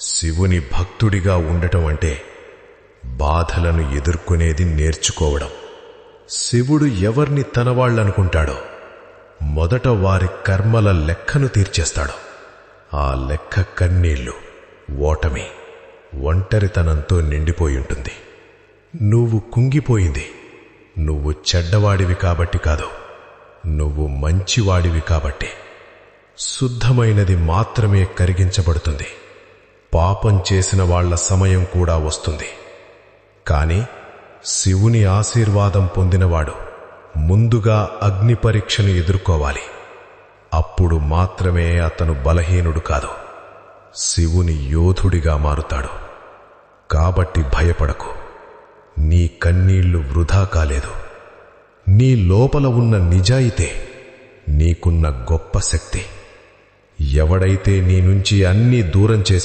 శివుని భక్తుడిగా ఉండటం అంటే బాధలను ఎదుర్కొనేది నేర్చుకోవడం. శివుడు ఎవర్ని తనవాళ్లనుకుంటాడో మొదట వారి కర్మల లెక్కను తీర్చేస్తాడు. ఆ లెక్క కన్నీళ్లు, ఓటమి, ఒంటరితనంతో నిండిపోయుంటుంది. నువ్వు కుంగిపోయింది నువ్వు చెడ్డవాడివి కాబట్టి కాదు, నువ్వు మంచివాడివి కాబట్టి. శుద్ధమైనది మాత్రమే కరిగించబడుతుంది. పాపం చేసిన వాళ్ల సమయం కూడా వస్తుంది. కాని శివుని ఆశీర్వాదం పొందినవాడు ముందుగా అగ్ని పరీక్షను ఎదుర్కోవాలి. అప్పుడు మాత్రమే అతను బలహీనుడు కాదు, శివుని యోధుడిగా మారుతాడు. కాబట్టి భయపడకు, నీ కన్నీళ్లు వృధా కాలేదు. నీ లోపల ఉన్న నిజాయితే నీకున్న గొప్ప శక్తి. ఎవడైతే నీ నుంచి అన్నీ దూరం చేసి